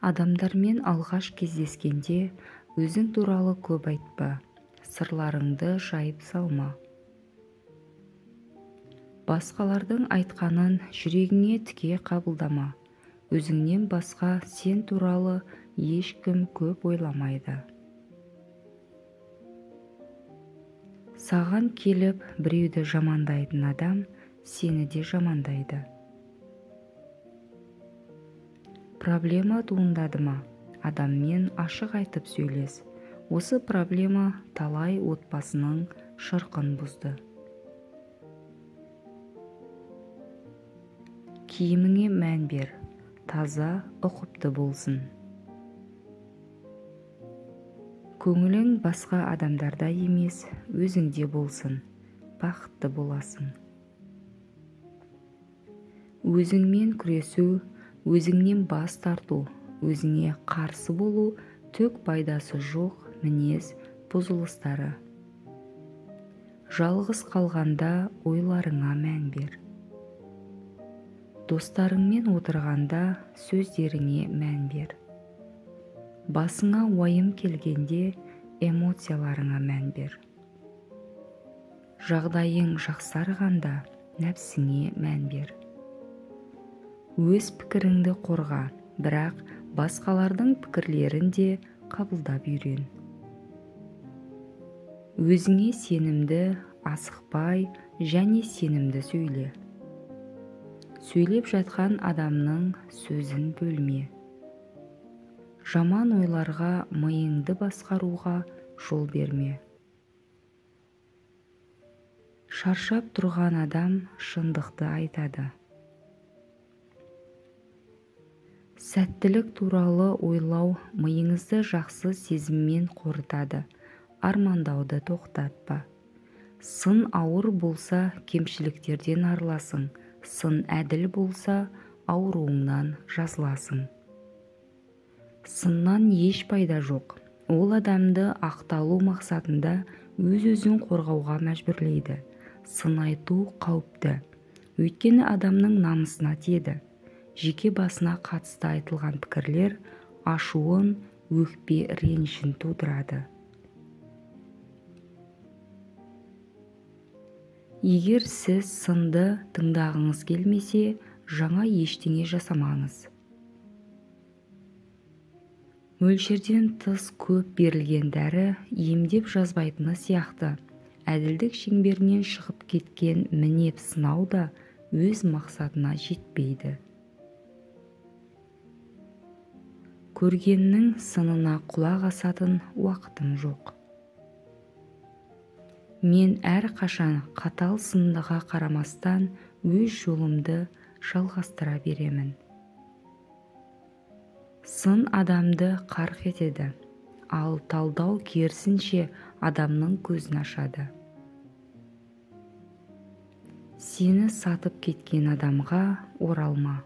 Адамдармен алғаш кездескенде өзің туралы көп айтпа, сырларыңды жайып салма. Басқалардың айтқанын жүрегіңе тіке қабылдама. Өзіңнен басқа сен туралы ешкім көп ойламайды. Саған келіп біреуді жамандайтын адам сені де жамандайды. Проблема туындады ма? Адаммен ашық айтып сөйлес. Осы проблема талай отбасының шырқын бұзды. Киіміңе мән бер, таза, ұқыпты болсын. Көңілің басқа адамдарда емес, өзіңде болсын, бақытты боласың. Өзіңмен күресу, өзіңнен бас тарту, өзіңе қарсы болу түк пайдасы жоқ мінез бұзылыстары. Жалғыз қалғанда ойларыңа мән бер. Достарыңмен отырғанда сөздеріңе мән бер. Басыңа уайым келгенде эмоцияларыңа мән бер. Жағдайың жақсарғанда нәпсіңе мән бер. Өз пікіріңді қорға, бірақ басқалардың пікірлерін де қабылдап үйрен. Өзіңе сенімді, асықпай және сенімді сөйле. Сөйлеп жатқан адамның сөзін бөлме. Жаман ойларға миыңды басқаруға жол берме. Шаршап тұрған адам шындықты айтады. Сәттілік туралы ойлау миыңызды жақсы сезіммен қорытады. Армандауды тоқтатпа. Сын ауыр болса, кемшіліктерден арыласың. Сын әділ болса, ауруыңнан жазыласың. Сыннан еш пайда жоқ. Ол адамды ақталу мақсатында өз-өзін қорғауға мәжбүрлейді. Сын айту қауіпті. Өйткені адамның намысына тиеді. Жеке басына қатысты айтылған пікірлер ашуын, өкпе ренішін тудырады. Егер сіз сынды тыңдағыңыз келмесе, жаңа ештеңе жасамаңыз. Мөлшерден тыс көп берілген дәрі емдеп жазбайтыны сияқты, әділдік шеңберінен шығып кеткен мінеп сынау да өз мақсатына жетпейді. Көргеннің сынына құлақ асатын уақытым жоқ. Мен әрқашан қатал сындыға қарамастан өз жолымды жалғастыра беремін. Сын адамды қарқ етеді, ал талдау керісінше адамның көзін ашады. Сені сатып кеткен адамға оралма.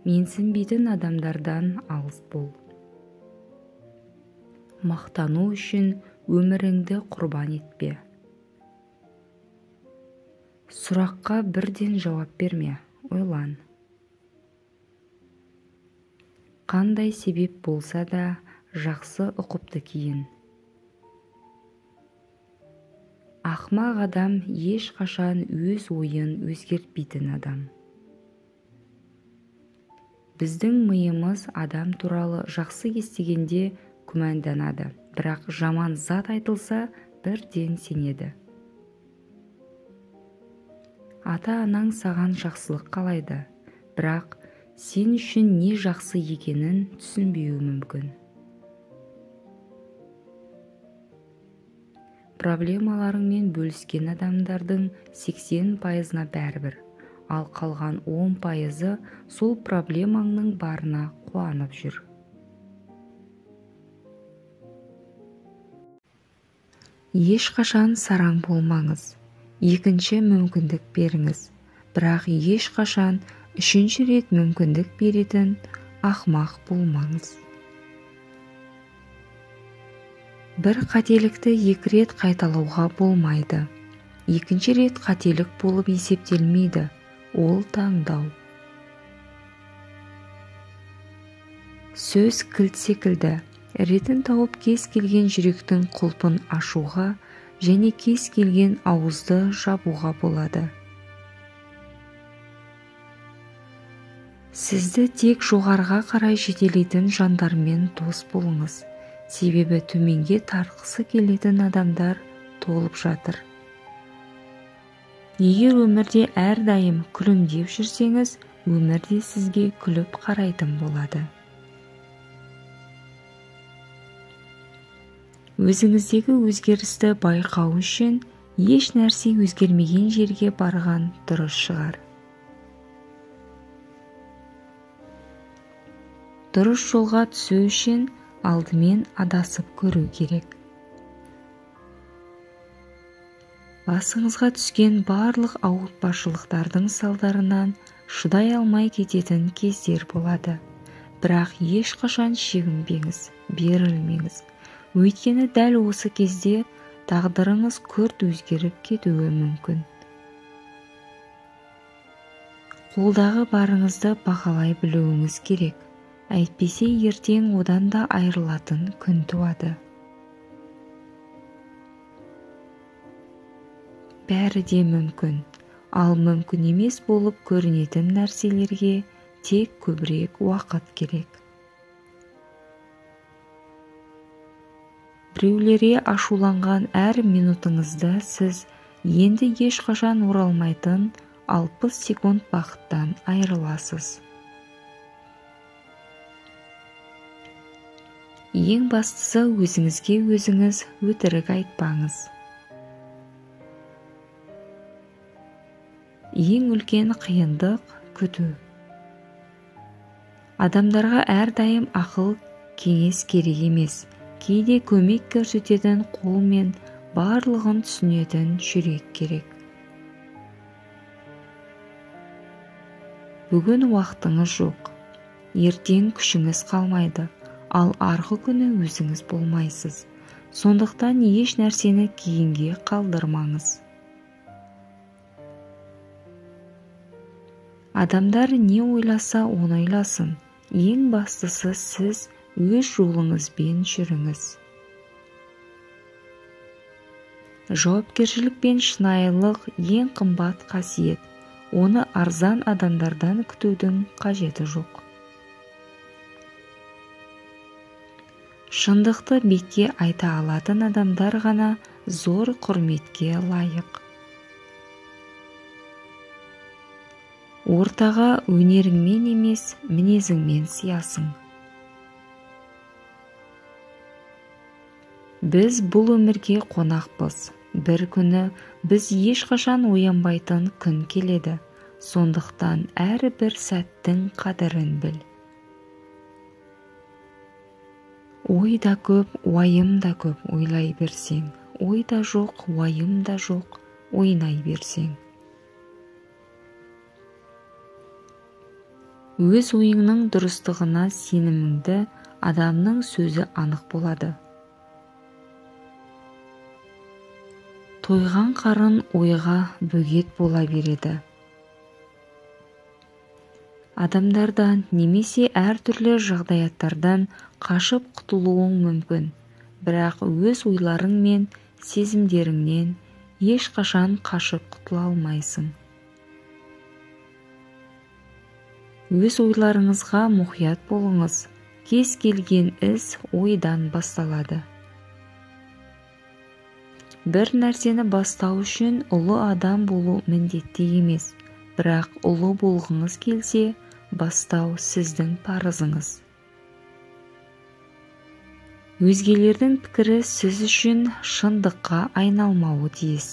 Менсінбейтін адамдардан алыс бол. Мақтану үшін өміріңді құрбан етпе. Сұраққа бірден жауап берме, ойлан. Қандай себеп болса да жақсы ұқыпты киін. Ақымақ адам ешқашан өз ойын өзгертпейтін адам. Біздің миымыз адам туралы жақсы естігенде күмәнданады, бірақ жаман зат айтылса бірден сенеді. Ата-анаң саған жақсылық қалайды, бірақ сен үшін не жақсы екенін түсінбеуі мүмкін. Проблемаларыңмен бөліскен адамдардың 80%-на бәрібір, ал қалған 10%-ы сол проблемаңның барына қуанып жүр. Ешқашан сараң болмаңыз, екінші мүмкіндік беріңіз, бірақ ешқашан үшінші рет мүмкіндік беретін ақымақ болмаңыз. Бір қателікті екі рет қайталауға болмайды. Екінші рет қателік болып есептелмейді, ол таңдау. Сөз кілт секілді, ретін тауып кез келген жүректің құлпын ашуға және кез келген ауызды жабуға болады. Сізді тек жоғарға қарай жетелейтін жандармен дос болыңыз, себебі төменге тартқысы келетін адамдар толып жатыр. Егер өмірде әрдайым күлімдеп жүрсеңіз, өмірде сізге күліп қарайтын болады. Өзіңіздегі өзгерісті байқау үшін еш нәрсе өзгермеген жерге барған дұрыс шығар. Дұрыс жолға түсу үшін алдымен адасып көру керек. Басыңызға түскен барлық ауыртпашылықтардың салдарынан шыдай алмай кететін кездер болады. Бірақ ешқашан шегінбеңіз, берілмеңіз. Өйткені дәл осы кезде тағдырыңыз күрт өзгеріп кетуі мүмкін. Қолдағы барыңызды бағалай білуіңіз керек. Әйтпесе ертең одан да айырылатын күн туады. Бәрі де мүмкін, ал мүмкін емес болып көрінетін нәрселерге тек көбірек уақыт керек. Біреулерге ашуланған әр минутыңызда сіз енді ешқашан оралмайтын 60 секунд бақыттан айырыласыз. Ең бастысы өзіңізге өзіңіз өтірік айтпаңыз. Ең үлкен қиындық күту. Адамдарға әрдайым ақыл кеңес керек емес, кейде көмек көрсететін қол мен барлығын түсінетін жүрек керек. Бүгін уақытыңыз жоқ, ертең күшіңіз қалмайды, ал арғы күні өзіңіз болмайсыз. Сондықтан еш нәрсені кейінге қалдырмаңыз. Адамдар не ойласа оны ойласын. Ең бастысы сіз өз жолыңызбен жүріңіз. Жауапкершілік пен шынайылық ең қымбат қасиет. Оны арзан адамдардан күтудің қажеті жоқ. Шындықты бетке айта алатын адамдар ғана зор құрметке лайық. Ортаға өнеріңмен емес, мінезіңмен сиясың. Біз бұл өмірге қонақпыз. Бір күні біз ешқашан оянбайтын күн келеді. Сондықтан әрбір сәттің қадірін біл. Ой да көп, уайым да көп ойлай берсең. Ой да жоқ, уайым да жоқ, ойнай берсең. Өз ойыңның дұрыстығына сеніміңді адамның сөзі анық болады. Тойған қарын ойға бөгет бола береді. Адамдардан немесе әртүрлі жағдаяттардан қашып құтылуың мүмкін, бірақ өз ойларың мен сезімдеріңнен ешқашан қашып құтыла алмайсың. Өз ойларыңызға мұқият болыңыз. Кез келген іс ойдан басталады. Бір нәрсені бастау үшін ұлы адам болу міндетті емес, бірақ ұлы болғыңыз келсе, бастау сіздің парызыңыз. Өзгелердің пікірі сіз үшін шындыққа айналмауы тиіс.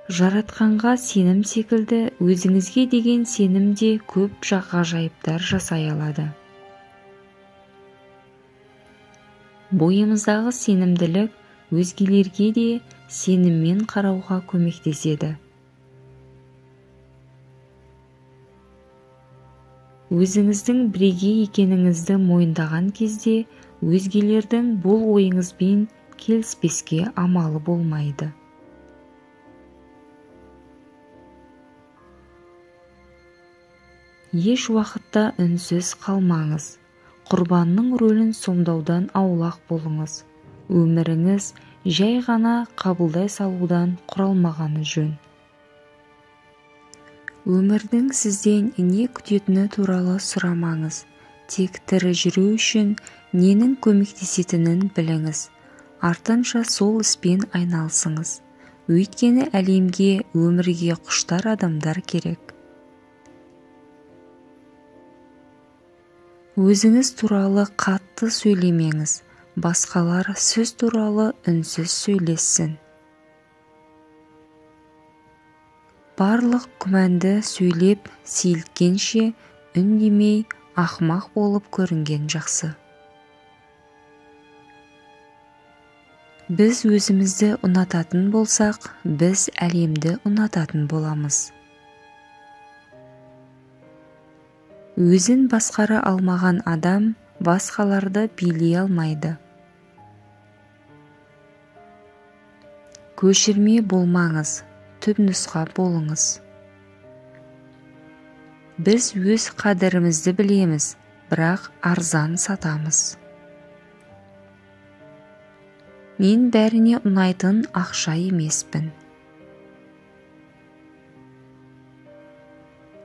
Жаратқанға сенім секілді, өзіңізге деген сенім де көп ғажайыптар жасай алады. Бойымыздағы сенімділік өзгелерге де сеніммен қарауға көмектеседі. Өзіңіздің бірегей екеніңізді мойындаған кезде, өзгелердің бұл ойыңызбен келіспеске амалы болмайды. Еш уақытта үнсіз қалмаңыз. Құрбанның рөлін сомдаудан аулақ болыңыз. Өміріңіз жай ғана қабылдай салудан құралмағаны жөн. Өмірдің сізден не күтетіні туралы сұрамаңыз. Тек тірі жүру үшін ненің көмектесетінін біліңіз. Артынша сол іспен айналысыңыз. Өйткені әлемге, өмірге құштар адамдар керек. Өзіңіз туралы қатты сөйлемеңіз. Басқалар сөз туралы үнсіз сөйлессін. Барлық күмәнді сөйлеп сейілткенше үндемей ақымақ болып көрінген жақсы. Біз өзімізді ұнататын болсақ, біз әлемді ұнататын боламыз. Өзін басқара алмаған адам басқаларды билей алмайды. Көшірме болмаңыз, түпнұсқа болыңыз. Біз өз қадірімізді білеміз, бірақ арзан сатамыз. Мен бәріне ұнайтын ақша емеспін.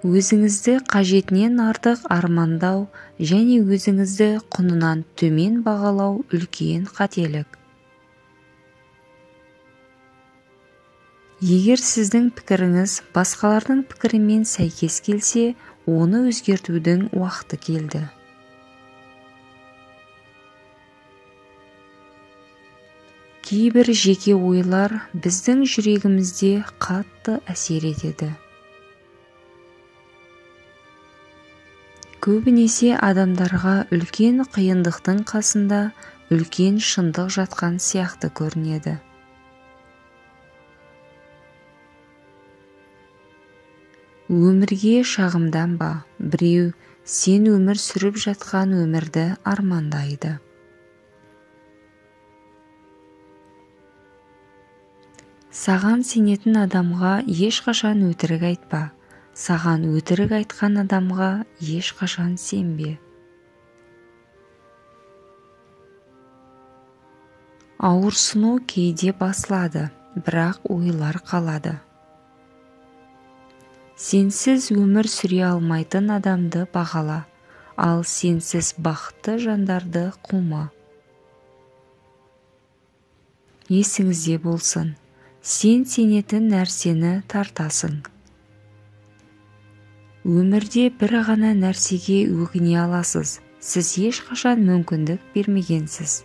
Өзіңізді қажетінен артық армандау және өзіңізді құнынан төмен бағалау үлкен қателік. Егер сіздің пікіріңіз басқалардың пікірімен сәйкес келсе, оны өзгертудің уақыты келді. Кейбір жеке ойлар біздің жүрегімізде қатты әсер етеді. Көбінесе адамдарға үлкен қиындықтың қасында үлкен шындық жатқан сияқты көрінеді. Өмірге шағымданба, біреу сен өмір сүріп жатқан өмірді армандайды. Саған сенетін адамға ешқашан өтірік айтпа. Саған өтірік айтқан адамға ешқашан сенбе. Ауырсыну кейде басылады, бірақ ойлар қалады. Сенсіз өмір сүре алмайтын адамды бағала, ал сенсіз бақытты жандарды қума. Есіңізде болсын, сен сенетін нәрсені тартасың. Өмірде бір ғана нәрсеге өкіне аласыз, сіз ешқашан мүмкіндік бермегенсіз.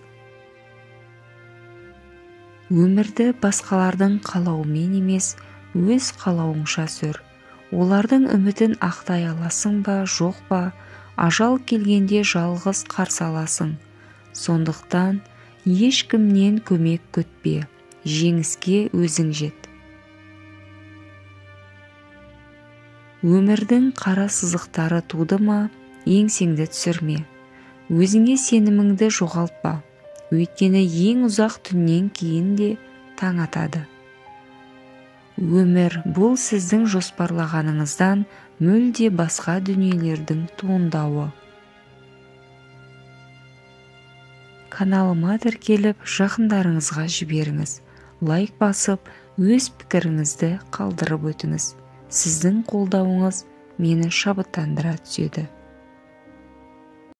Өмірді басқалардың қалауымен емес, өз қалауыңша сүр. Олардың үмітін ақтай аласың ба, жоқ па, ажал келгенде жалғыз қарсы аласың. Сондықтан ешкімнен көмек күтпе, жеңіске өзің жет. Өмірдің қара сызықтары туды ма, еңсеңді түсірме. Өзіңе сеніміңді жоғалтпа. Өйткені ең ұзақ түннен кейін де таң атады. Өмір бұл сіздің жоспарлағаныңыздан мүлде басқа дүниелердің туындауы. Каналыма тіркеліп, жақындарыңызға жіберіңіз. Лайк басып, өз пікіріңізді қалдырып өтіңіз. Сіздің қолдауыңыз мені шабыттандыра түседі.